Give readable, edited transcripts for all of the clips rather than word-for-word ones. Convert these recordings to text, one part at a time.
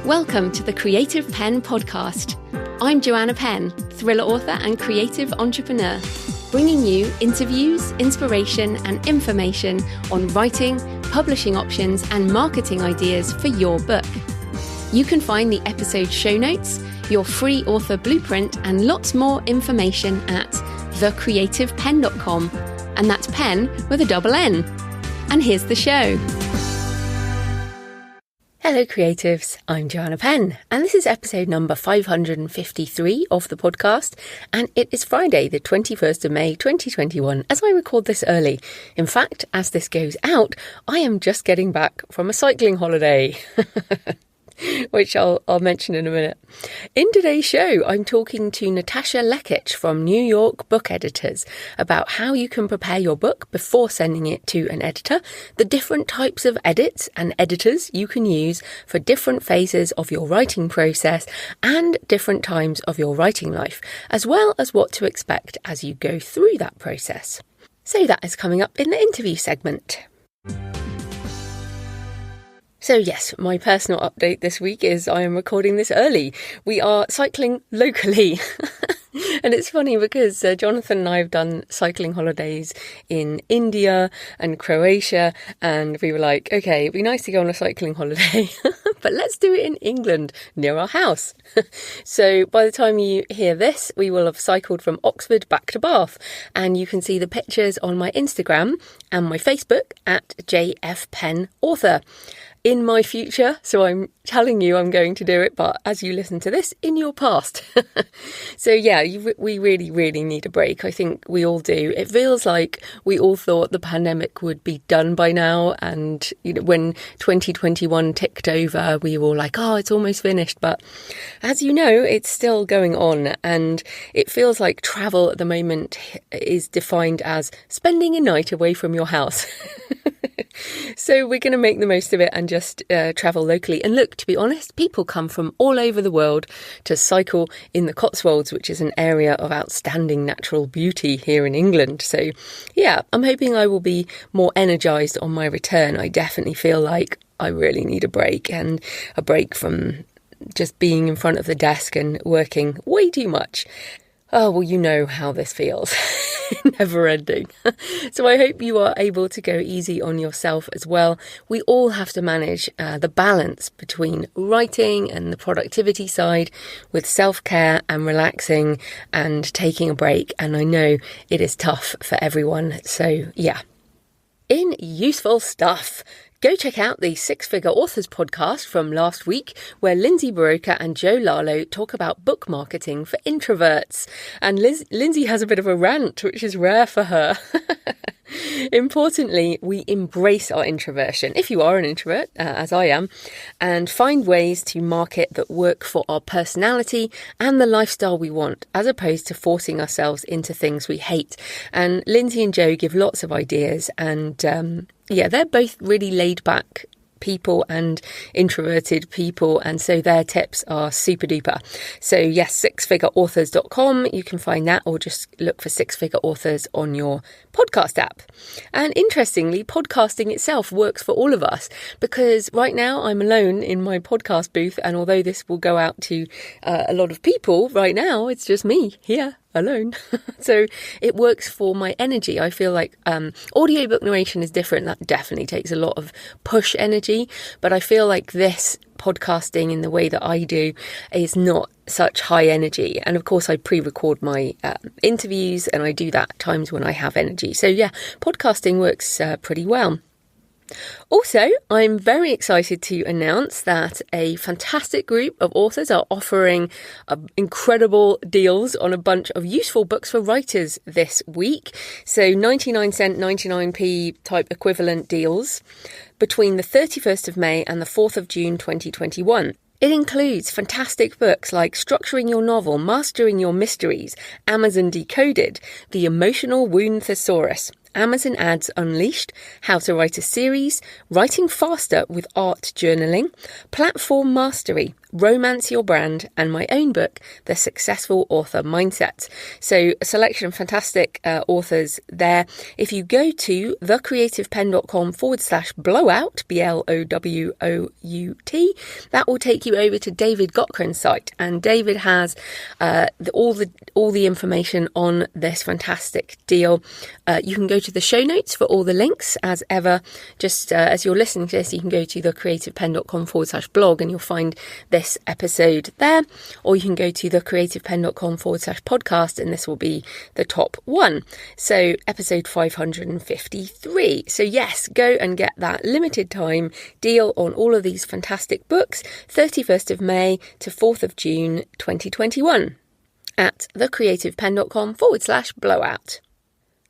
Welcome to the Creative Penn podcast. I'm Joanna Penn, thriller author and creative entrepreneur, bringing you interviews, inspiration and information on writing, publishing options and marketing ideas for your book. You can find the episode show notes, your free author blueprint and lots more information at thecreativepenn.com, and that's Penn with a double N. And here's the show. Hello creatives, I'm Joanna Penn and this is episode number 553 of the podcast, and it is Friday the 21st of May 2021 as I record this early. In fact, as this goes out, I am just getting back from a cycling holiday. Which I'll mention in a minute. In today's show, I'm talking to Natasa Lekic from New York Book Editors about how you can prepare your book before sending it to an editor, the different types of edits and editors you can use for different phases of your writing process and different times of your writing life, as well as what to expect as you go through that process. So that is coming up in the interview segment. So yes, my personal update this week is I am recording this early. We are cycling locally. And it's funny because Jonathan and I have done cycling holidays in India and Croatia, and we were like, okay, it'd be nice to go on a cycling holiday, but let's do it in England near our house. So by the time you hear this, we will have cycled from Oxford back to Bath, and you can see the pictures on my Instagram and my Facebook at JFPennAuthor. In my future, so I'm telling you I'm going to do it, but as you listen to this, in your past. So yeah, we really, really need a break. I think we all do. It feels like we all thought the pandemic would be done by now, and when 2021 ticked over, we were all like, oh, it's almost finished. But as you know, it's still going on, and it feels like travel at the moment is defined as spending a night away from your house. So we're going to make the most of it and just travel locally. And look, to be honest, people come from all over the world to cycle in the Cotswolds, which is an area of outstanding natural beauty here in England. So yeah, I'm hoping I will be more energised on my return. I definitely feel like I really need a break, and a break from just being in front of the desk and working way too much. Oh, well, you know how this feels. Never ending. So I hope you are able to go easy on yourself as well. We all have to manage the balance between writing and the productivity side with self-care and relaxing and taking a break. And I know it is tough for everyone. So yeah. In useful stuff, go check out the Six Figure Authors podcast from last week, where Lindsay Barocca and Joe Lalo talk about book marketing for introverts. And Lindsay has a bit of a rant, which is rare for her. Importantly, we embrace our introversion, if you are an introvert, as I am, and find ways to market that work for our personality and the lifestyle we want, as opposed to forcing ourselves into things we hate. And Lindsay and Joe give lots of ideas, and yeah, they're both really laid back people and introverted people, and so their tips are super duper. So yes, sixfigureauthors.com, you can find that, or just look for Six Figure Authors on your podcast app. And interestingly, podcasting itself works for all of us, because right now I'm alone in my podcast booth, and although this will go out to a lot of people, right now it's just me here alone. So it works for my energy. I feel like audiobook narration is different. That definitely takes a lot of push energy, but I feel like this podcasting in the way that I do is not such high energy. And of course I pre-record my interviews, and I do that at times when I have energy. So yeah, podcasting works pretty well. Also, I'm very excited to announce that a fantastic group of authors are offering incredible deals on a bunch of useful books for writers this week. So 99-cent, 99p type equivalent deals between the 31st of May and the 4th of June 2021. It includes fantastic books like Structuring Your Novel, Mastering Your Mysteries, Amazon Decoded, The Emotional Wound Thesaurus, Amazon Ads Unleashed, How to Write a Series, Writing Faster with Art Journaling, Platform Mastery, Romance Your Brand, and my own book, The Successful Author Mindset. So a selection of fantastic authors there. If you go to thecreativepenn.com/blowout, BLOWOUT, that will take you over to David Gochran's site. And David has all the information on this fantastic deal. You can go to the show notes for all the links as ever. Just as you're listening to this, you can go to thecreativepenn.com/blog and you'll find this episode there, or you can go to thecreativepenn.com/podcast and this will be the top one. So episode 553. So yes, go and get that limited time deal on all of these fantastic books, 31st of May to 4th of June 2021 at thecreativepenn.com/blowout.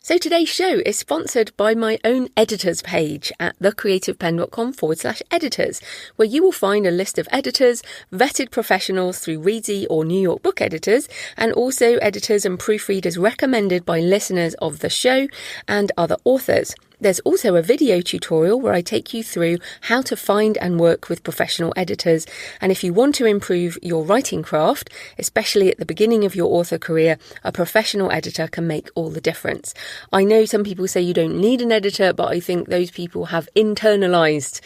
So today's show is sponsored by my own editors page at thecreativepenn.com/editors, where you will find a list of editors, vetted professionals through Reedsy or New York Book Editors, and also editors and proofreaders recommended by listeners of the show and other authors. There's also a video tutorial where I take you through how to find and work with professional editors. And if you want to improve your writing craft, especially at the beginning of your author career, a professional editor can make all the difference. I know some people say you don't need an editor, but I think those people have internalized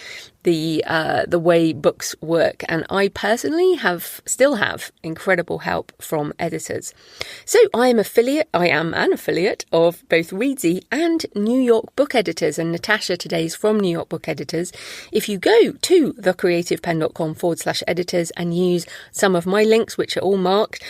the way books work, and I personally still have incredible help from editors. So I am an affiliate of both Reedsy and New York Book Editors, and Natasa today is from New York Book Editors. If you go to thecreativepenn.com/editors and use some of my links, which are all marked,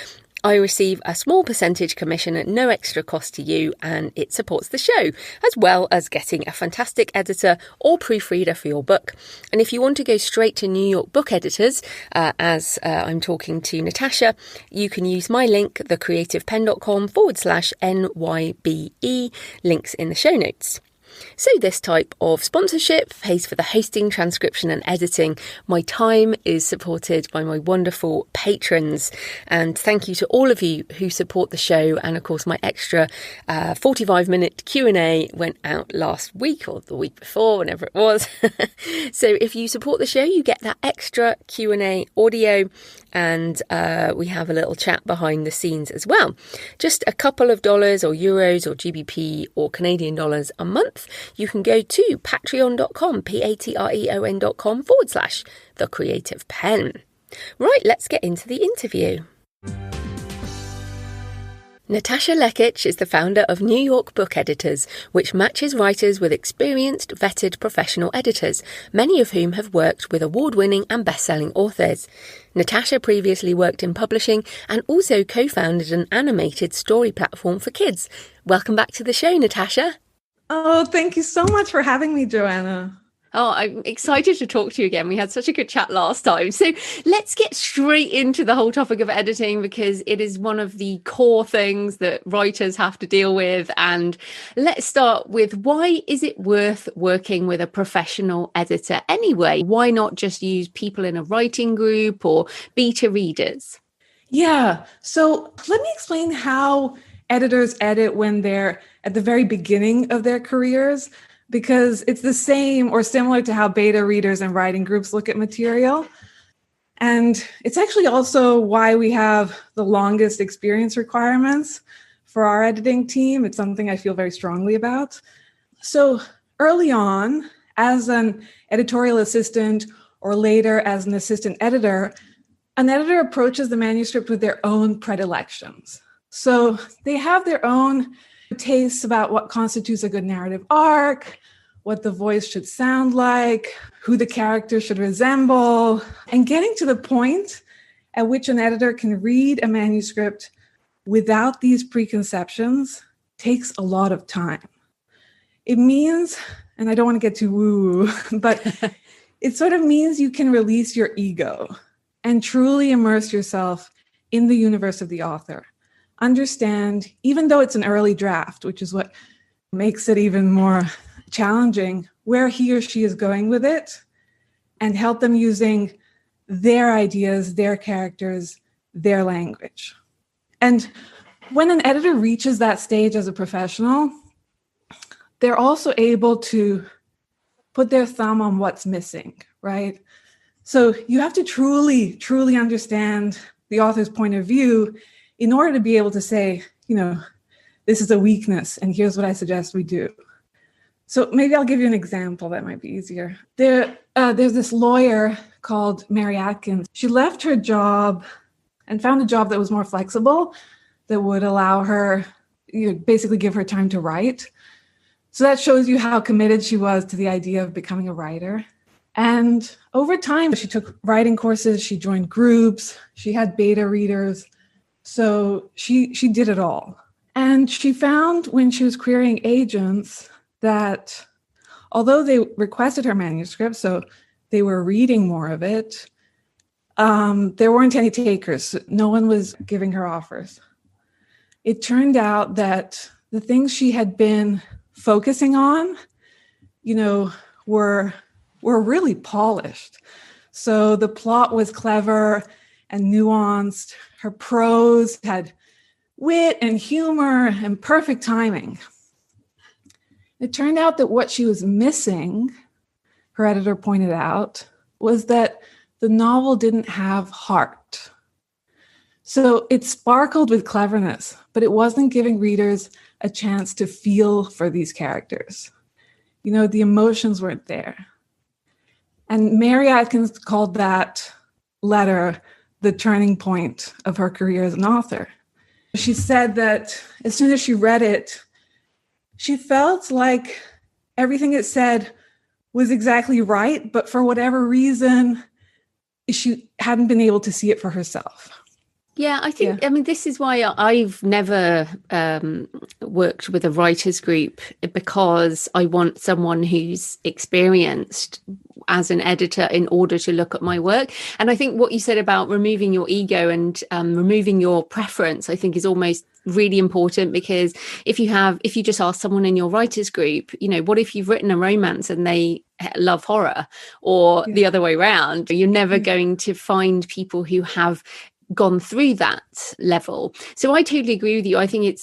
I receive a small percentage commission at no extra cost to you, and it supports the show, as well as getting a fantastic editor or proofreader for your book. And if you want to go straight to New York Book Editors, as I'm talking to Natasa, you can use my link, thecreativepenn.com/NYBE, links in the show notes. So this type of sponsorship pays for the hosting, transcription and editing. My time is supported by my wonderful patrons. And thank you to all of you who support the show. And of course, my extra 45-minute Q&A went out last week or the week before, whenever it was. So if you support the show, you get that extra Q&A audio. And we have a little chat behind the scenes as well. Just a couple of dollars or euros or GBP or Canadian dollars a month. You can go to patreon.com, patreon.com/thecreativepenn. Right, let's get into the interview. Natasa Lekic is the founder of New York Book Editors, which matches writers with experienced, vetted professional editors, many of whom have worked with award-winning and best-selling authors. Natasa previously worked in publishing and also co-founded an animated story platform for kids. Welcome back to the show, Natasa. Oh, thank you so much for having me, Joanna. Oh, I'm excited to talk to you again. We had such a good chat last time. So let's get straight into the whole topic of editing, because it is one of the core things that writers have to deal with. And let's start with, why is it worth working with a professional editor anyway? Why not just use people in a writing group or beta readers? Yeah, so let me explain how editors edit when they're at the very beginning of their careers, because it's the same or similar to how beta readers and writing groups look at material. And it's actually also why we have the longest experience requirements for our editing team. It's something I feel very strongly about. So early on, as an editorial assistant or later as an assistant editor, an editor approaches the manuscript with their own predilections. So they have their own tastes about what constitutes a good narrative arc, what the voice should sound like, who the character should resemble, and getting to the point at which an editor can read a manuscript without these preconceptions takes a lot of time. It means, and I don't want to get too woo, but it sort of means you can release your ego and truly immerse yourself in the universe of the author. Understand, even though it's an early draft, which is what makes it even more challenging, where he or she is going with it, and help them using their ideas, their characters, their language. And when an editor reaches that stage as a professional, they're also able to put their thumb on what's missing, right? So you have to truly, truly understand the author's point of view in order to be able to say, this is a weakness, and here's what I suggest we do. So maybe I'll give you an example that might be easier. There's this lawyer called Mary Atkins. She left her job and found a job that was more flexible, that would allow her, basically give her time to write. So that shows you how committed she was to the idea of becoming a writer. And over time, she took writing courses, she joined groups, she had beta readers. So she did it all. And she found when she was querying agents that although they requested her manuscript, so they were reading more of it, there weren't any takers. No one was giving her offers. It turned out that the things she had been focusing on, were really polished. So the plot was clever and nuanced. Her prose had wit and humor and perfect timing. It turned out that what she was missing, her editor pointed out, was that the novel didn't have heart. So it sparkled with cleverness, but it wasn't giving readers a chance to feel for these characters. The emotions weren't there. And Mary Atkins called that letter the turning point of her career as an author. She said that as soon as she read it, she felt like everything it said was exactly right, but for whatever reason, she hadn't been able to see it for herself. Yeah, I think, this is why I've never worked with a writer's group, because I want someone who's experienced as an editor in order to look at my work. And I think what you said about removing your ego and removing your preference, I think is almost really important, because if you just ask someone in your writer's group, what if you've written a romance and they love horror, or the other way around? You're never going to find people who have gone through that level. So I totally agree with you. I think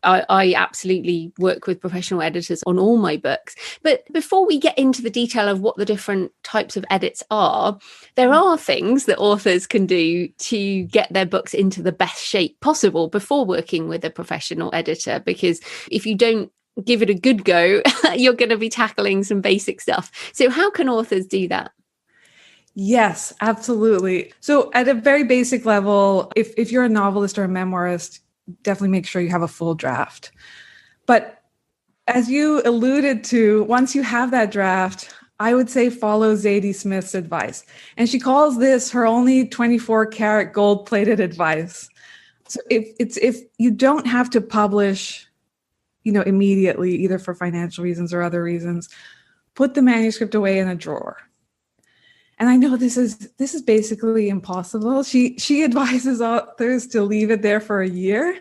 I absolutely work with professional editors on all my books. But before we get into the detail of what the different types of edits are, there are things that authors can do to get their books into the best shape possible before working with a professional editor, because if you don't give it a good go, you're going to be tackling some basic stuff. So how can authors do that? Yes, absolutely. So at a very basic level, if you're a novelist or a memoirist, definitely make sure you have a full draft. But as you alluded to, once you have that draft, I would say follow Zadie Smith's advice. And she calls this her only 24-karat gold-plated advice. So if you don't have to publish, immediately, either for financial reasons or other reasons, put the manuscript away in a drawer. And I know this is basically impossible. She advises authors to leave it there for a year.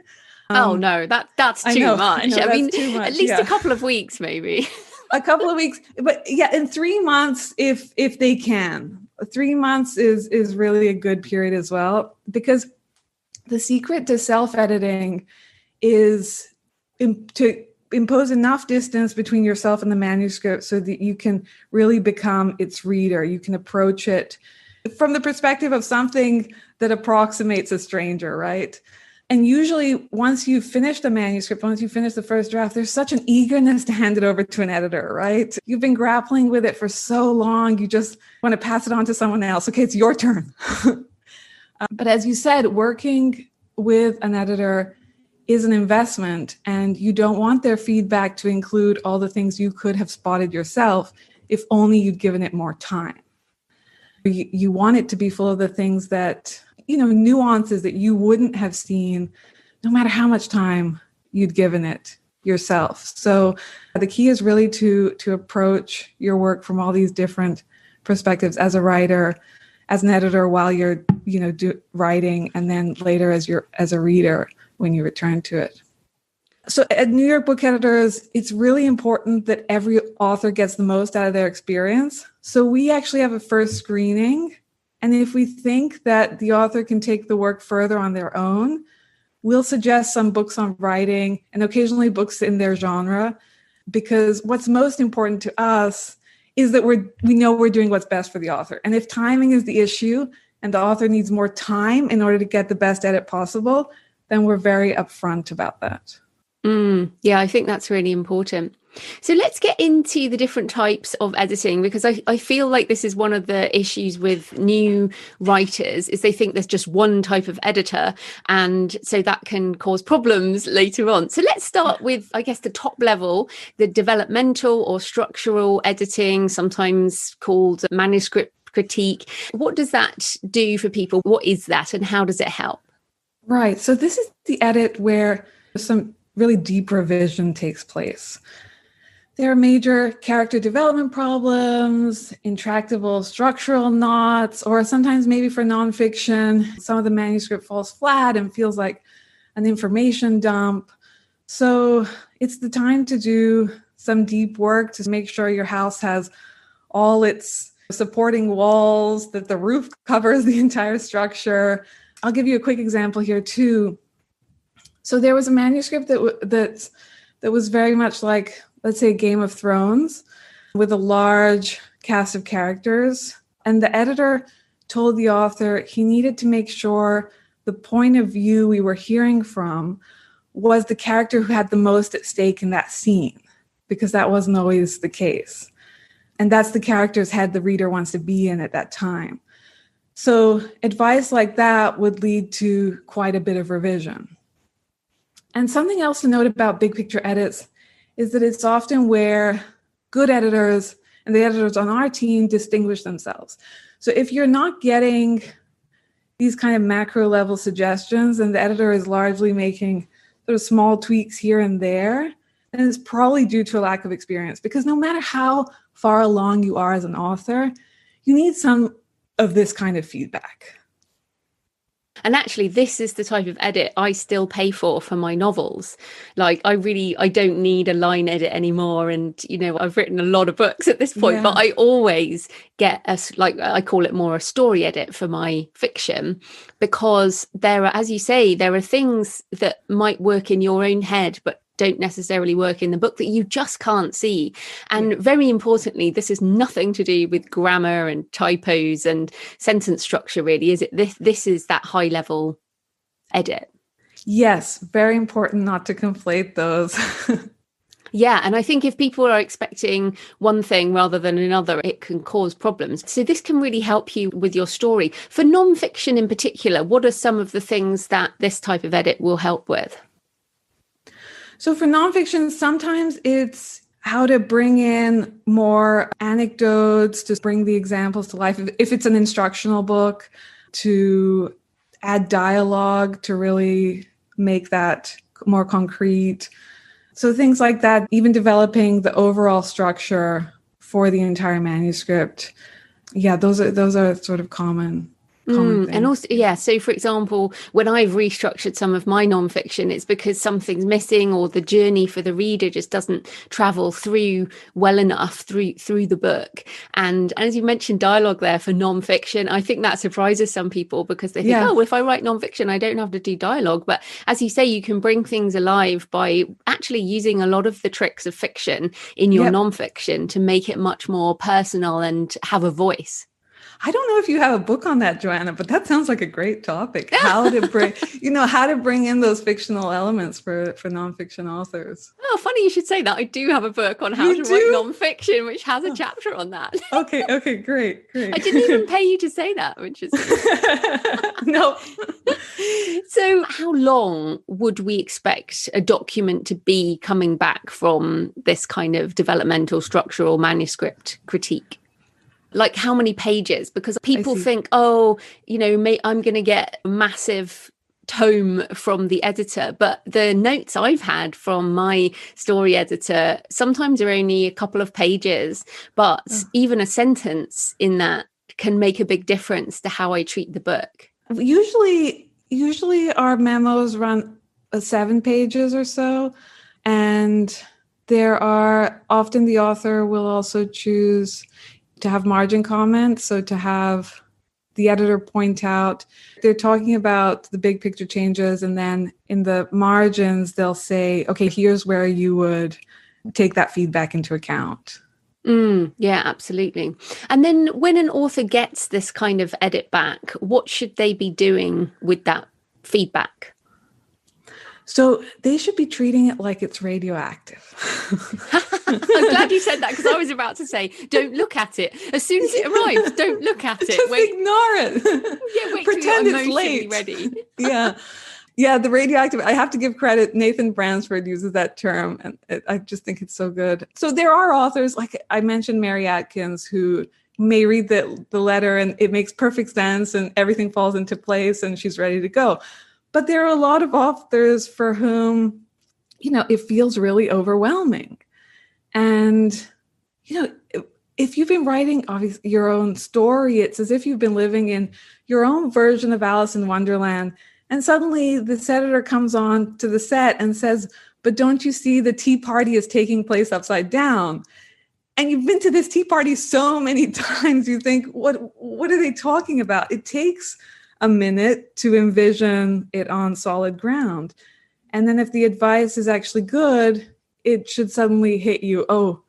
Oh no, that's too much. Too much. At least a couple of weeks, maybe. A couple of weeks, but in 3 months, if they can. 3 months is really a good period as well, because the secret to self-editing is to impose enough distance between yourself and the manuscript so that you can really become its reader. You can approach it from the perspective of something that approximates a stranger, right? And usually once you've finished a manuscript, once you finish the first draft, there's such an eagerness to hand it over to an editor, right? You've been grappling with it for so long, you just want to pass it on to someone else. Okay, it's your turn. But as you said, working with an editor is an investment, and you don't want their feedback to include all the things you could have spotted yourself if only you'd given it more time. You want it to be full of the things that, nuances that you wouldn't have seen no matter how much time you'd given it yourself. So the key is really to approach your work from all these different perspectives as a writer, as an editor while you're, writing, and then later as a reader when you return to it. So at New York Book Editors, it's really important that every author gets the most out of their experience. So we actually have a first screening. And if we think that the author can take the work further on their own, we'll suggest some books on writing and occasionally books in their genre, because what's most important to us is that we know we're doing what's best for the author. And if timing is the issue and the author needs more time in order to get the best edit possible, then we're very upfront about that. Yeah, I think that's really important. So let's get into the different types of editing, because I feel like this is one of the issues with new writers is they think there's just one type of editor, and so that can cause problems later on. So let's start with, I guess, the top level, the developmental or structural editing, sometimes called manuscript critique. What does that do for people? What is that and how does it help? Right. So this is the edit where some really deep revision takes place. There are major character development problems, intractable structural knots, or sometimes maybe for nonfiction, some of the manuscript falls flat and feels like an information dump. So it's the time to do some deep work to make sure your house has all its supporting walls, that the roof covers the entire structure. I'll give you a quick example here too. So there was a manuscript that was very much like, let's say, Game of Thrones, with a large cast of characters. And the editor told the author he needed to make sure the point of view we were hearing from was the character who had the most at stake in that scene, because that wasn't always the case. And that's the character's head the reader wants to be in at that time. So advice like that would lead to quite a bit of revision. And something else to note about big picture edits is that it's often where good editors and the editors on our team distinguish themselves. So if you're not getting these kind of macro level suggestions and the editor is largely making sort of small tweaks here and there, then it's probably due to a lack of experience, because no matter how far along you are as an author, you need some of this kind of feedback. And actually, this is the type of edit I still pay for my novels. Like, I don't need a line edit anymore. And, I've written a lot of books at this point, but I always get I call it more a story edit for my fiction, because there are, as you say, there are things that might work in your own head, but don't necessarily work in the book that you just can't see. And very importantly, this is nothing to do with grammar and typos and sentence structure, really, is it? This is that high level edit. Yes, very important not to conflate those. Yeah, and I think if people are expecting one thing rather than another, it can cause problems. So this can really help you with your story. For nonfiction in particular, what are some of the things that this type of edit will help with? So for nonfiction, sometimes it's how to bring in more anecdotes to bring the examples to life. If it's an instructional book, to add dialogue to really make that more concrete. So things like that, even developing the overall structure for the entire manuscript. Yeah, those are sort of common and also, so for example, when I've restructured some of my nonfiction, it's because something's missing or the journey for the reader just doesn't travel through well enough through the book. And as you mentioned dialogue there for nonfiction, I think that surprises some people, because they think, oh, if I write nonfiction, I don't have to do dialogue. But as you say, you can bring things alive by actually using a lot of the tricks of fiction in your nonfiction to make it much more personal and have a voice. I don't know if you have a book on that, Joanna, but that sounds like a great topic. How to bring in those fictional elements for nonfiction authors. Oh, funny you should say that. I do have a book on how to write nonfiction, which has a chapter on that. Okay, great. I didn't even pay you to say that, which is no. So how long would we expect a document to be coming back from this kind of developmental structural manuscript critique? Like how many pages? Because people think, I'm going to get a massive tome from the editor. But the notes I've had from my story editor sometimes are only a couple of pages. But even a sentence in that can make a big difference to how I treat the book. Usually our memos run 7 pages or so. And there are often the author will also choose to have margin comments, so to have the editor point out they're talking about the big picture changes, and then in the margins they'll say, okay, here's where you would take that feedback into account. Yeah, absolutely. And then when an author gets this kind of edit back, what should they be doing with that feedback? So they should be treating it like it's radioactive. I'm glad you said that, because I was about to say, don't look at it. As soon as it arrives, don't look at it. Just ignore it. Yeah, wait Pretend till you're it's emotionally late. ready. Yeah. Yeah, the radioactive, I have to give credit. Nathan Bransford uses that term, and I just think it's so good. So there are authors, like I mentioned, Mary Atkins, who may read the letter and it makes perfect sense and everything falls into place and she's ready to go. But there are a lot of authors for whom, it feels really overwhelming. And, if you've been writing obviously your own story, it's as if you've been living in your own version of Alice in Wonderland. And suddenly this editor comes on to the set and says, but don't you see the tea party is taking place upside down? And you've been to this tea party so many times, you think, what are they talking about? It takes a minute to envision it on solid ground. And then if the advice is actually good, it should suddenly hit you, oh,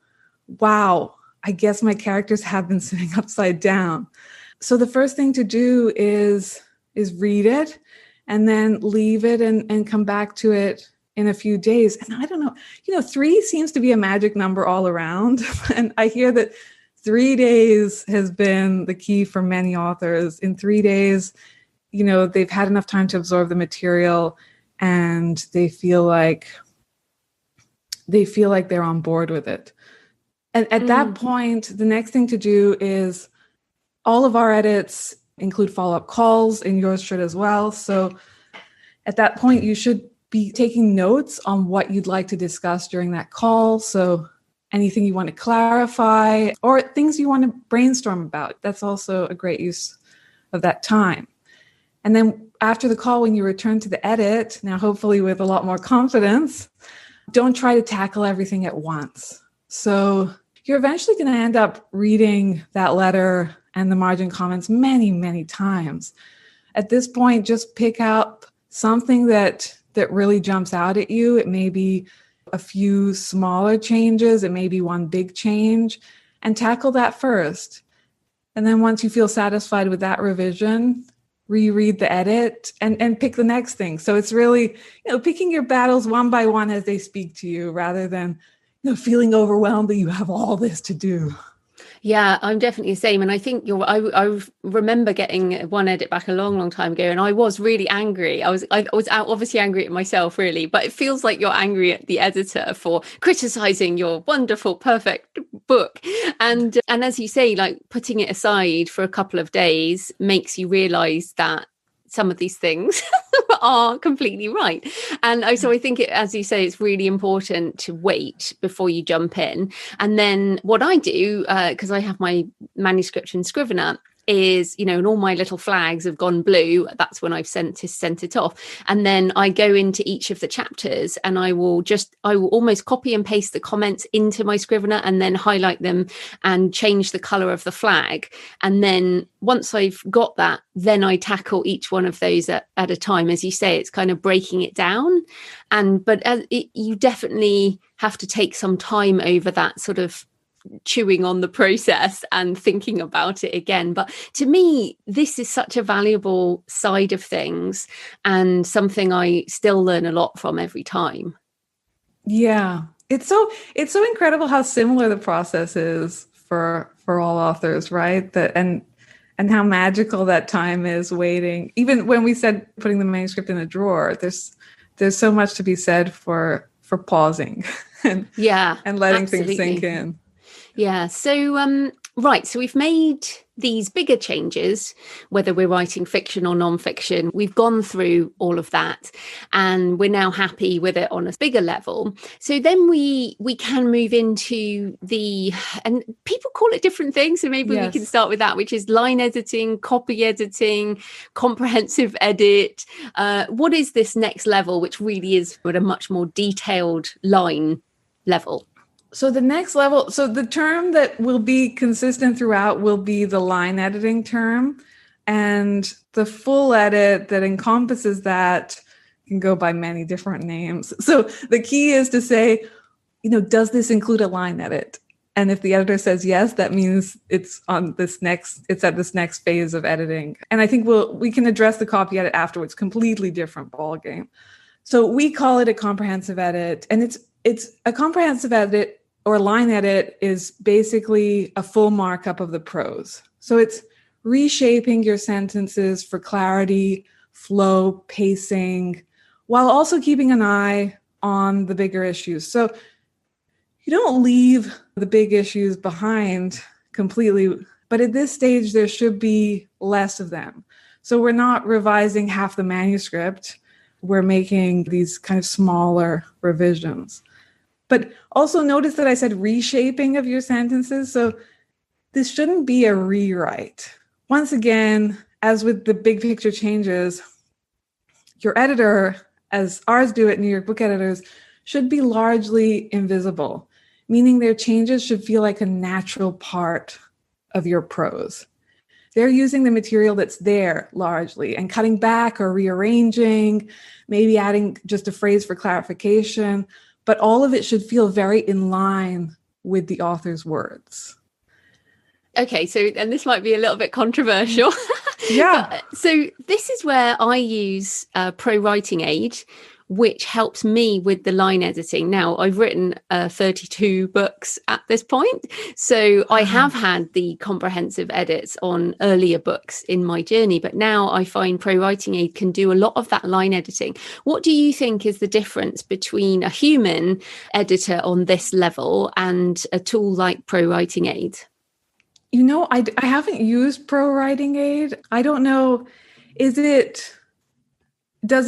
wow, I guess my characters have been sitting upside down. So the first thing to do is read it and then leave it and come back to it in a few days. And I don't know, 3 seems to be a magic number all around. And I hear that 3 days has been the key for many authors. In 3 days, they've had enough time to absorb the material and they feel like they're on board with it. And at that point, the next thing to do is all of our edits include follow-up calls, and yours should as well. So at that point, you should be taking notes on what you'd like to discuss during that call. So anything you want to clarify or things you want to brainstorm about, that's also a great use of that time. And then after the call, when you return to the edit, now hopefully with a lot more confidence, don't try to tackle everything at once. So you're eventually going to end up reading that letter and the margin comments many, many times. At this point, just pick out something that really jumps out at you. It may be a few smaller changes. It may be one big change, and tackle that first. And then once you feel satisfied with that revision, reread the edit and pick the next thing. So it's really, picking your battles one by one as they speak to you, rather than, feeling overwhelmed that you have all this to do. Yeah, I'm definitely the same. And I think I remember getting one edit back a long, long time ago, and I was really angry. I was obviously angry at myself, really, but it feels like you're angry at the editor for criticizing your wonderful, perfect book. And as you say, like putting it aside for a couple of days makes you realize that some of these things are completely right. And so I think, as you say, it's really important to wait before you jump in. And then what I do, because I have my manuscript in Scrivener, is, and all my little flags have gone blue, that's when I've sent it off. And then I go into each of the chapters and I will almost copy and paste the comments into my Scrivener and then highlight them and change the color of the flag. And then once I've got that, then I tackle each one of those at a time. As you say, it's kind of breaking it down. But you definitely have to take some time over that sort of chewing on the process and thinking about it again. But to me, this is such a valuable side of things and something I still learn a lot from every time. Yeah, it's so incredible how similar the process is for all authors, right? And how magical that time is waiting. Even when we said putting the manuscript in a drawer, there's so much to be said for pausing and letting absolutely. things sink in. Yeah. So, right. So we've made these bigger changes, whether we're writing fiction or non-fiction. We've gone through all of that and we're now happy with it on a bigger level. So then we can move into and people call it different things. So maybe we can start with that, which is line editing, copy editing, comprehensive edit. What is this next level, which really is at a much more detailed line level? So the next level, so the term that will be consistent throughout will be the line editing term. And the full edit that encompasses that can go by many different names. So the key is to say, does this include a line edit? And if the editor says yes, that means it's at this next phase of editing. And I think we can address the copy edit afterwards, completely different ballgame. So we call it a comprehensive edit. And it's a comprehensive edit, or line edit, is basically a full markup of the prose. So it's reshaping your sentences for clarity, flow, pacing, while also keeping an eye on the bigger issues. So you don't leave the big issues behind completely, but at this stage, there should be less of them. So we're not revising half the manuscript. We're making these kind of smaller revisions. But also notice that I said reshaping of your sentences. So this shouldn't be a rewrite. Once again, as with the big picture changes, your editor, as ours do at New York Book Editors, should be largely invisible, meaning their changes should feel like a natural part of your prose. They're using the material that's there largely and cutting back or rearranging, maybe adding just a phrase for clarification, but all of it should feel very in line with the author's words. Okay, and this might be a little bit controversial. Yeah. So this is where I use Pro Writing Aid, which helps me with the line editing. Now, I've written 32 books at this point, so I have had the comprehensive edits on earlier books in my journey, but now I find Pro Writing Aid can do a lot of that line editing. What do you think is the difference between a human editor on this level and a tool like Pro Writing Aid? You know, I haven't used Pro Writing Aid. I don't know. Does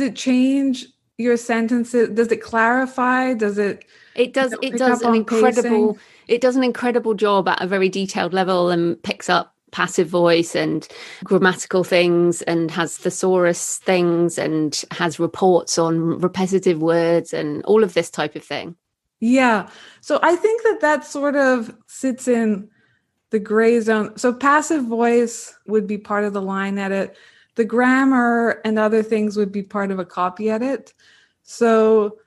it change your sentences? Does it clarify? It does an incredible job at a very detailed level, and picks up passive voice and grammatical things, and has thesaurus things, and has reports on repetitive words and all of this type of thing. Yeah. So I think that sort of sits in the gray zone. So passive voice would be part of the line edit. The grammar and other things would be part of a copy edit. So,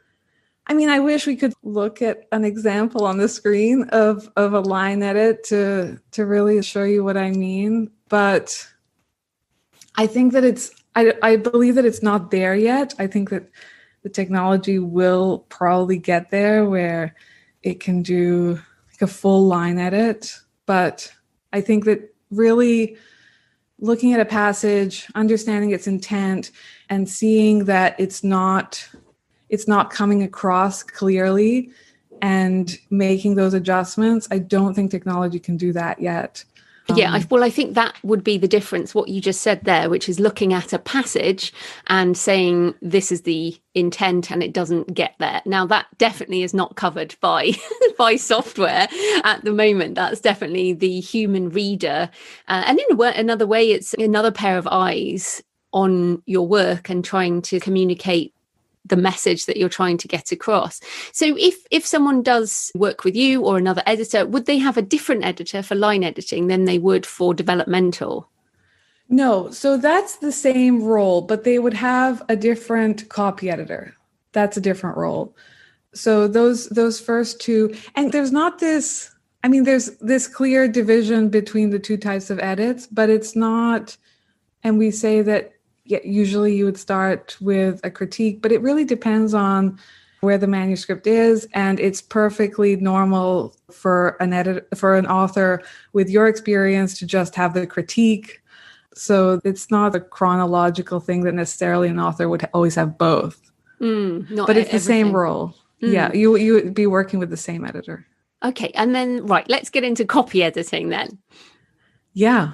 I mean, I wish we could look at an example on the screen of a line edit to really show you what I mean. But I think that I believe that it's not there yet. I think that the technology will probably get there where it can do like a full line edit. But I think that really looking at a passage, understanding its intent, and seeing that it's not coming across clearly, and making those adjustments, I don't think technology can do that yet. I think that would be the difference, what you just said there, which is looking at a passage and saying this is the intent and it doesn't get there. Now, that definitely is not covered by by software at the moment. That's definitely the human reader. And in another way, it's another pair of eyes on your work and trying to communicate the message that you're trying to get across. So if someone does work with you or another editor, would they have a different editor for line editing than they would for developmental? No, so that's the same role, but they would have a different copy editor. That's a different role. So those first two, and there's not this, I mean, there's this clear division between the two types of edits, but it's not, and we say that usually you would start with a critique, but it really depends on where the manuscript is, and it's perfectly normal for an author with your experience to just have the critique. So it's not a chronological thing that necessarily an author would always have both. But it's the same role. Yeah, you would be working with the same editor. Okay, and then let's get into copy editing then. Yeah.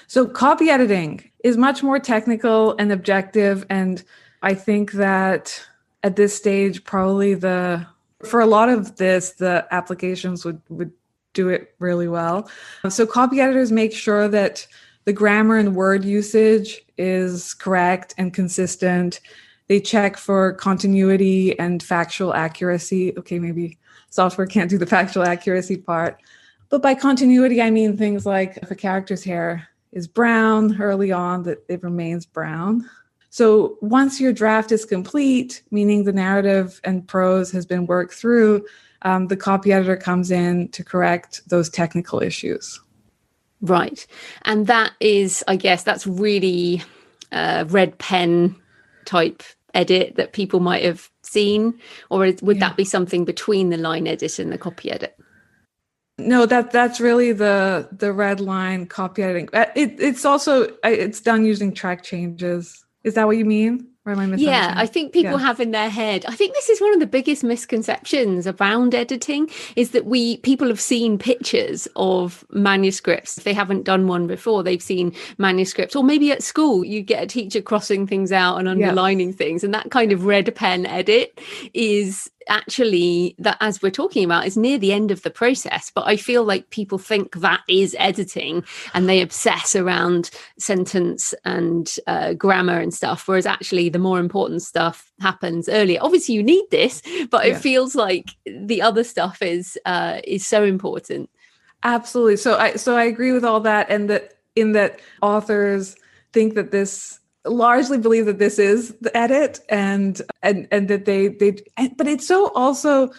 So copy editing is much more technical and objective. And I think that at this stage, probably for a lot of this, the applications would do it really well. So copy editors make sure that the grammar and word usage is correct and consistent. They check for continuity and factual accuracy. Okay, maybe software can't do the factual accuracy part. But by continuity, I mean things like if a character's hair is brown early on, that it remains brown. So once your draft is complete, meaning the narrative and prose has been worked through, the copy editor comes in to correct those technical issues. Right. And that is, I guess, that's really red pen type edit that people might have seen, or would that be something between the line edit and the copy edit? No, that's really the red line copy editing. It's done using track changes. Is that what you mean? Or am I misunderstanding? Yeah, I think people have in their head, I think this is one of the biggest misconceptions around editing, is that people have seen pictures of manuscripts. If they haven't done one before, they've seen manuscripts, or maybe at school you get a teacher crossing things out and underlining things, and that kind of red pen edit is actually, that as we're talking about, is near the end of the process. But I feel like people think that is editing and they obsess around sentence and grammar and stuff, whereas actually the more important stuff happens earlier. Obviously you need this, but it feels like the other stuff is so important. Absolutely. So I agree with all that, and that authors think that this, largely believe that this is the edit, and that but it's so also,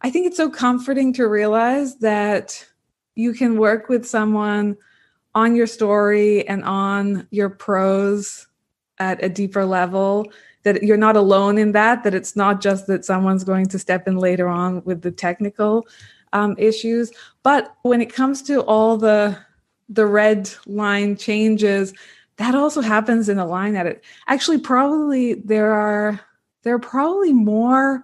I think it's so comforting to realize that you can work with someone on your story and on your prose at a deeper level, that you're not alone in that it's not just that someone's going to step in later on with the technical issues. But when it comes to all the red line changes, that also happens in a line edit. Actually, probably there are probably more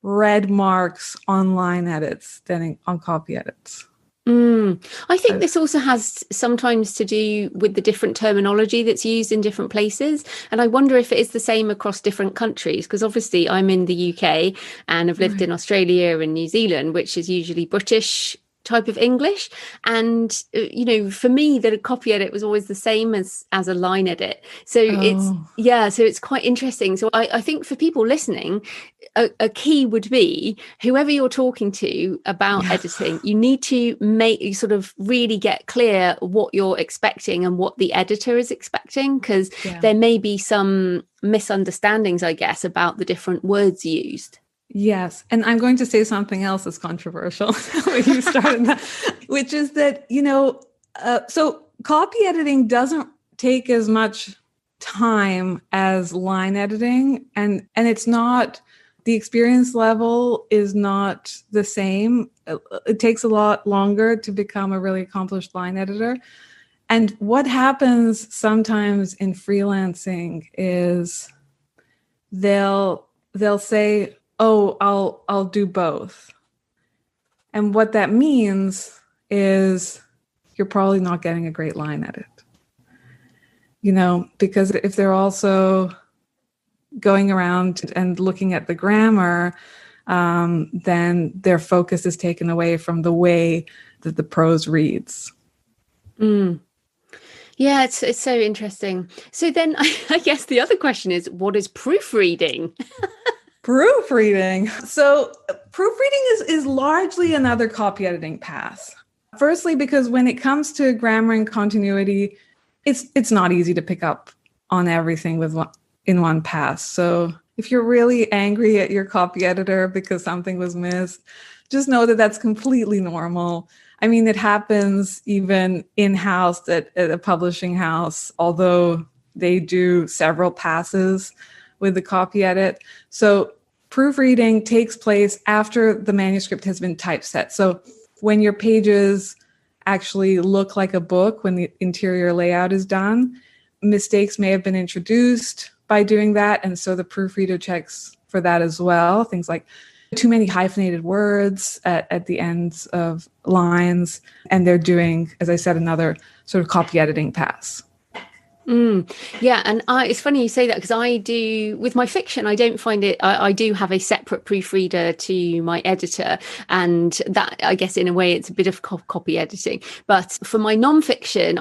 red marks on line edits than on copy edits. I think this also has sometimes to do with the different terminology that's used in different places. And I wonder if it is the same across different countries, because obviously I'm in the UK and I've lived in Australia and New Zealand, which is usually British type of English, and for me the copy edit was always the same as a line edit, so it's quite interesting. So I think for people listening, a key would be, whoever you're talking to about editing, you need to sort of really get clear what you're expecting and what the editor is expecting, because there may be some misunderstandings, I guess, about the different words used. Yes. And I'm going to say something else that's controversial when you started that, which is that, so copy editing doesn't take as much time as line editing, and it's not, the experience level is not the same. It takes a lot longer to become a really accomplished line editor. And what happens sometimes in freelancing is they'll say, oh, I'll do both. And what that means is you're probably not getting a great line edit. Because if they're also going around and looking at the grammar, then their focus is taken away from the way that the prose reads. Yeah, it's so interesting. So then I guess the other question is, what is proofreading? Proofreading. So proofreading is largely another copy editing path. Firstly, because when it comes to grammar and continuity, it's not easy to pick up on everything in one pass. So if you're really angry at your copy editor because something was missed, just know that that's completely normal. I mean, it happens even in-house at a publishing house, although they do several passes with the copy edit. So proofreading takes place after the manuscript has been typeset. So when your pages actually look like a book, when the interior layout is done, mistakes may have been introduced by doing that. And so the proofreader checks for that as well. Things like too many hyphenated words at the ends of lines. And they're doing, as I said, another sort of copy editing pass. Yeah, and it's funny you say that, because I do, with my fiction, I don't find it, I do have a separate proofreader to my editor, and that, I guess, in a way, it's a bit of copy editing. But for my non-fiction,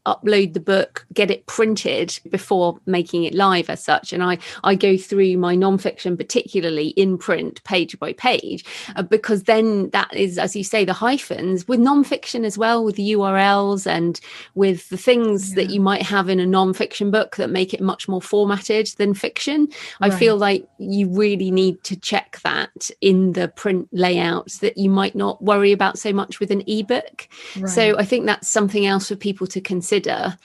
upload the book, get it printed before making it live as such. And I go through my nonfiction, particularly in print, page by page, because then that is, as you say, the hyphens with nonfiction as well, with the URLs and with the things that you might have in a nonfiction book that make it much more formatted than fiction. I feel like you really need to check that in the print layouts that you might not worry about so much with an ebook. So I think that's something else for people to consider.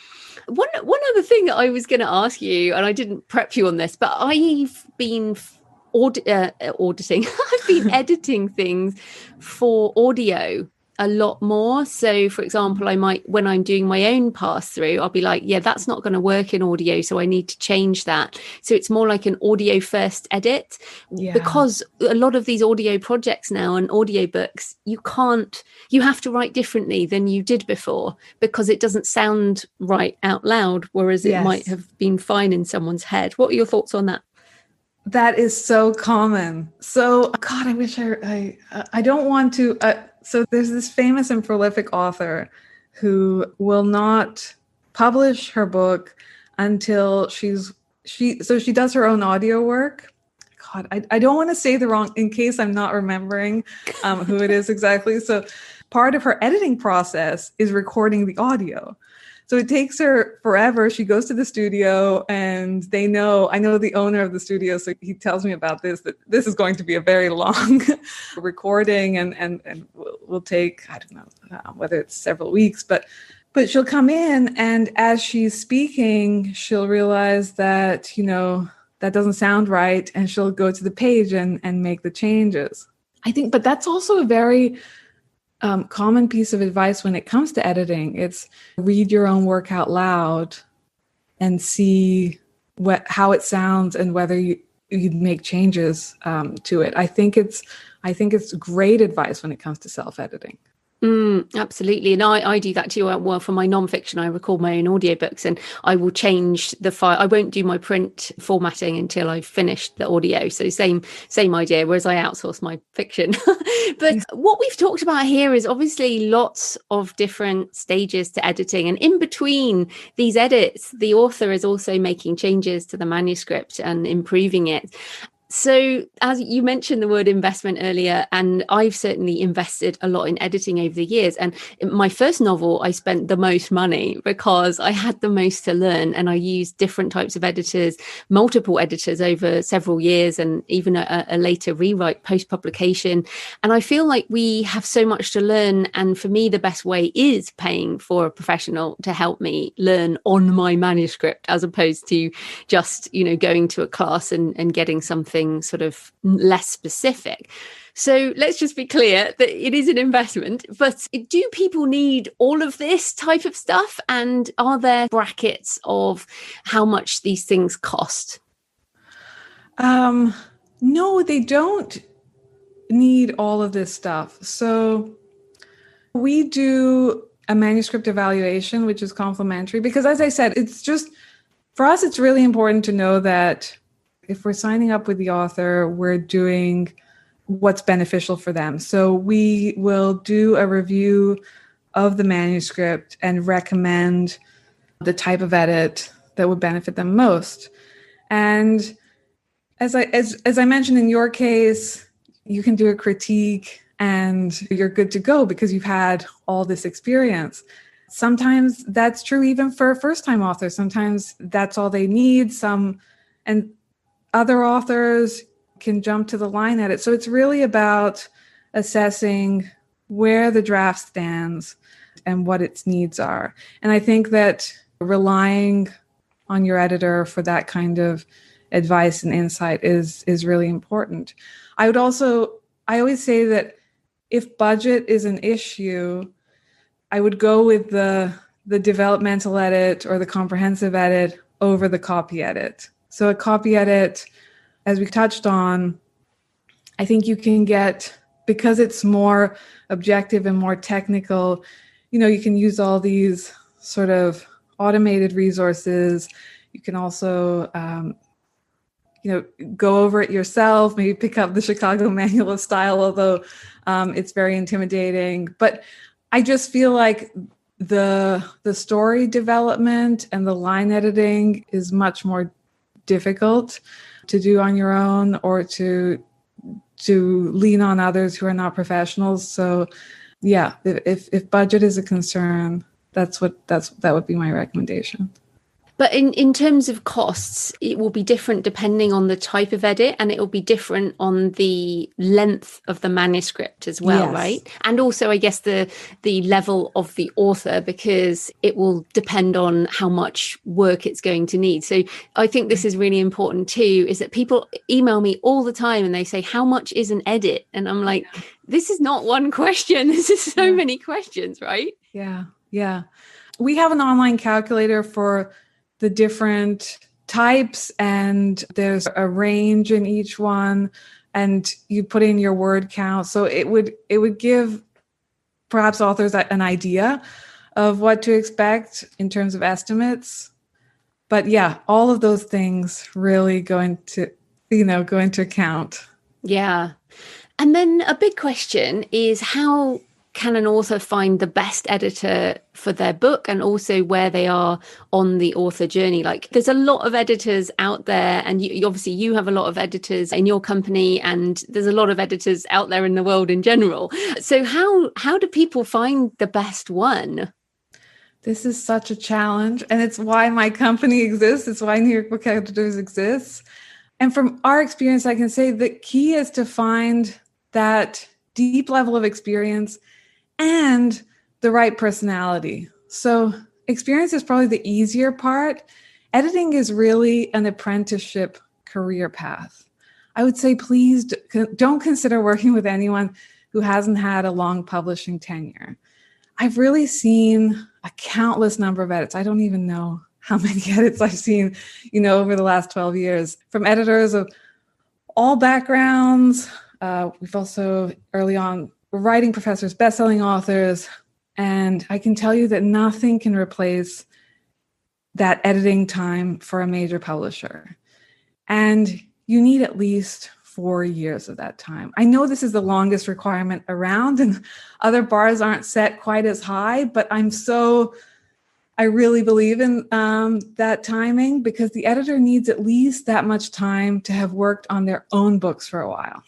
One other thing that I was going to ask you, and I didn't prep you on this, but I've been auditing, I've been editing things for audio a lot more. So for example, I might, when I'm doing my own pass through, I'll be like, yeah, that's not going to work in audio, so I need to change that. So it's more like an audio first edit, because a lot of these audio projects now and audiobooks, you have to write differently than you did before, because it doesn't sound right out loud, whereas it might have been fine in someone's head. What are your thoughts on that? That is so common. So, God, I wish I don't want to. So there's this famous and prolific author who will not publish her book until she does her own audio work. God, I don't want to say the wrong, in case I'm not remembering who it is exactly. So part of her editing process is recording the audio. So it takes her forever. She goes to the studio, and I know the owner of the studio, so he tells me about this, that this is going to be a very long recording and will take, I don't know whether it's several weeks, but she'll come in, and as she's speaking, she'll realize that, that doesn't sound right, and she'll go to the page and make the changes. I think, but that's also a very common piece of advice when it comes to editing. It's read your own work out loud and see how it sounds and whether you make changes to it. I think it's great advice when it comes to self-editing. Absolutely. And I do that too. Well, for my nonfiction, I record my own audiobooks, and I will change the file. I won't do my print formatting until I've finished the audio. So same idea, whereas I outsource my fiction. But what we've talked about here is obviously lots of different stages to editing. And in between these edits, the author is also making changes to the manuscript and improving it. So as you mentioned the word investment earlier, and I've certainly invested a lot in editing over the years. And in my first novel, I spent the most money because I had the most to learn, and I used different types of editors, multiple editors over several years, and even a later rewrite post-publication. And I feel like we have so much to learn. And for me, the best way is paying for a professional to help me learn on my manuscript, as opposed to just, going to a class and getting something sort of less specific. So let's just be clear that it is an investment, but do people need all of this type of stuff? And are there brackets of how much these things cost? No, they don't need all of this stuff. So we do a manuscript evaluation, which is complimentary, because as I said, it's just, for us, it's really important to know that if we're signing up with the author, we're doing what's beneficial for them. So we will do a review of the manuscript and recommend the type of edit that would benefit them most. And as I mentioned in your case, you can do a critique and you're good to go because you've had all this experience. Sometimes that's true even for a first-time author. Sometimes that's all they need. And other authors can jump to the line edit. So it's really about assessing where the draft stands and what its needs are. And I think that relying on your editor for that kind of advice and insight is really important. I always say that if budget is an issue, I would go with the developmental edit or the comprehensive edit over the copy edit. So a copy edit, as we touched on, I think you can get, because it's more objective and more technical, you can use all these sort of automated resources. You can also, go over it yourself, maybe pick up the Chicago Manual of Style, although it's very intimidating. But I just feel like the story development and the line editing is much more difficult to do on your own, or to lean on others who are not professionals. So yeah, if budget is a concern, that would be my recommendation. But in terms of costs, it will be different depending on the type of edit, and it will be different on the length of the manuscript as well, Yes. right? And also, I guess, the level of the author, because it will depend on how much work it's going to need. So I think this is really important too, is that people email me all the time and they say, how much is an edit? And I'm like, this is not one question. This is so many questions, right? Yeah. Yeah. We have an online calculator for the different types, and there's a range in each one, and you put in your word count. So it would give perhaps authors an idea of what to expect in terms of estimates. But yeah, all of those things really go into account. Yeah. And then a big question is, how can an author find the best editor for their book, and also where they are on the author journey? Like, there's a lot of editors out there, and you obviously you have a lot of editors in your company, and there's a lot of editors out there in the world in general. So how do people find the best one? This is such a challenge, and it's why my company exists. It's why New York Book Editors exists. And from our experience, I can say the key is to find that deep level of experience and the right personality. So experience is probably the easier part. Editing is really an apprenticeship career path. I would say, please don't consider working with anyone who hasn't had a long publishing tenure. I've really seen a countless number of edits. I don't even know how many edits I've seen, over the last 12 years, from editors of all backgrounds. We've also early on writing professors, best-selling authors, and I can tell you that nothing can replace that editing time for a major publisher. And you need at least 4 years of that time. I know this is the longest requirement around, and other bars aren't set quite as high, but I really believe in that timing, because the editor needs at least that much time to have worked on their own books for a while.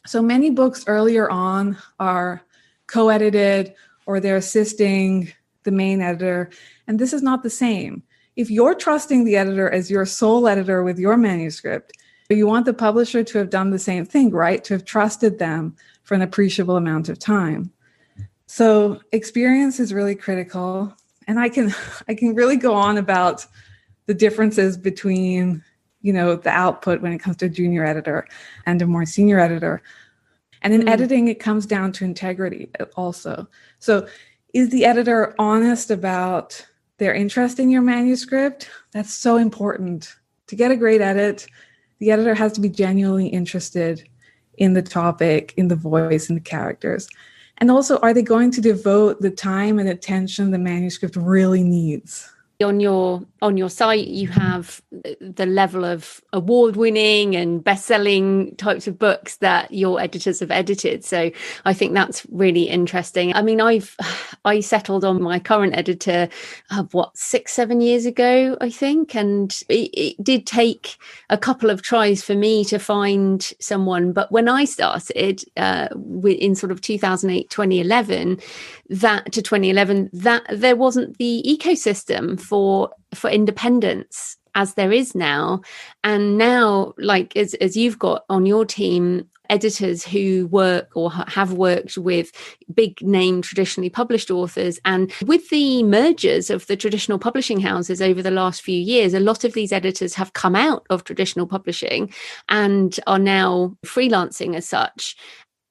So many books earlier on are co-edited, or they're assisting the main editor, and this is not the same. If you're trusting the editor as your sole editor with your manuscript, you want the publisher to have done the same thing, right? To have trusted them for an appreciable amount of time. So experience is really critical. And I can really go on about the differences between, the output when it comes to a junior editor and a more senior editor. And in editing, it comes down to integrity also. So is the editor honest about their interest in your manuscript? That's so important. To get a great edit, the editor has to be genuinely interested in the topic, in the voice, in the characters. And also, are they going to devote the time and attention the manuscript really needs? On your site, you have the level of award-winning and best-selling types of books that your editors have edited. So I think that's really interesting. I mean, I settled on my current editor, 6-7 years ago, I think, and it did take a couple of tries for me to find someone. But when I started in sort of 2008, 2011, that there wasn't the ecosystem for independence as there is now. And now, like as you've got on your team, editors who work or have worked with big name traditionally published authors, and with the mergers of the traditional publishing houses over the last few years, a lot of these editors have come out of traditional publishing and are now freelancing as such,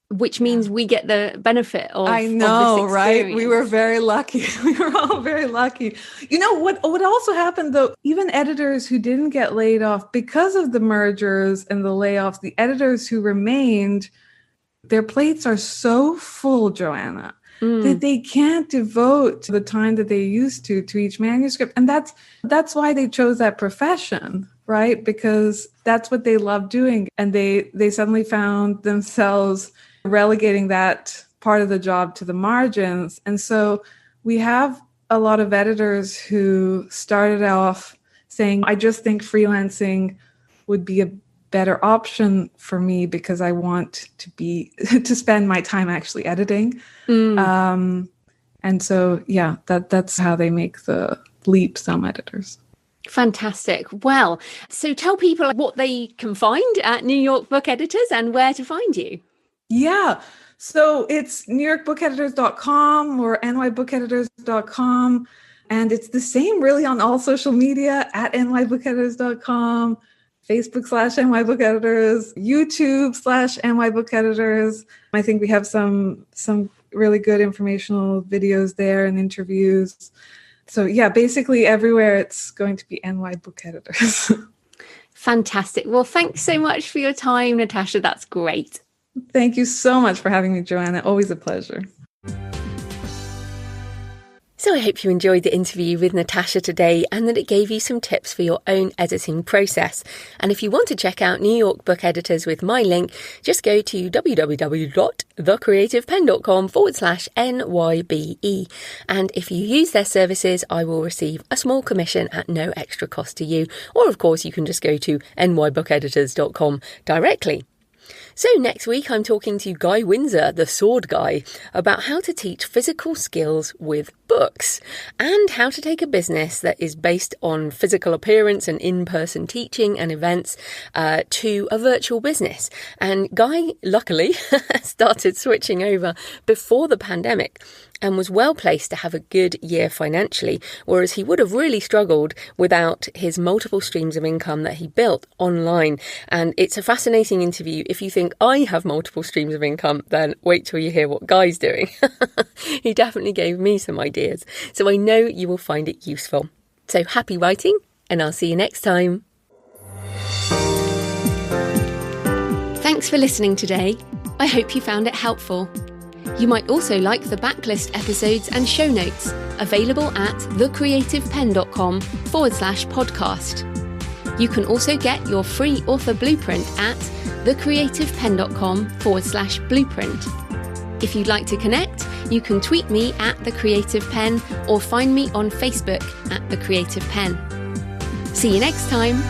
which means we get the benefit of I know, of this right? We were very lucky. We were all very lucky. What also happened, though, even editors who didn't get laid off because of the mergers and the layoffs, the editors who remained, their plates are so full, Joanna, that they can't devote the time that they used to each manuscript. And that's why they chose that profession, right? Because that's what they love doing. And they suddenly found themselves relegating that part of the job to the margins. And so we have a lot of editors who started off saying, I just think freelancing would be a better option for me because I want to be to spend my time actually editing. And so, yeah, that's how they make the leap, some editors. Fantastic. Well, so tell people what they can find at New York Book Editors and where to find you. Yeah. So it's newyorkbookeditors.com or nybookeditors.com. And it's the same really on all social media at nybookeditors.com, Facebook/nybookeditors, YouTube/nybookeditors. I think we have some really good informational videos there and interviews. So yeah, basically everywhere it's going to be NY Book Editors. Fantastic. Well, thanks so much for your time, Natasha. That's great. Thank you so much for having me, Joanna. Always a pleasure. So I hope you enjoyed the interview with Natasha today and that it gave you some tips for your own editing process. And if you want to check out New York Book Editors with my link, just go to www.thecreativepenn.com/NYBE. And if you use their services, I will receive a small commission at no extra cost to you. Or of course, you can just go to nybookeditors.com directly. So next week, I'm talking to Guy Windsor, the sword guy, about how to teach physical skills with books and how to take a business that is based on physical appearance and in-person teaching and events to a virtual business. And Guy, luckily, started switching over before the pandemic and was well placed to have a good year financially, whereas he would have really struggled without his multiple streams of income that he built online. And it's a fascinating interview. If you think I have multiple streams of income, then wait till you hear what Guy's doing. He definitely gave me some ideas, so I know you will find it useful. So happy writing, and I'll see you next time. Thanks for listening today. I hope you found it helpful. You might also like the backlist episodes and show notes, available at thecreativepenn.com/podcast. You can also get your free author blueprint at thecreativepenn.com/blueprint. If you'd like to connect, you can tweet me at The Creative Penn or find me on Facebook at The Creative Penn. See you next time.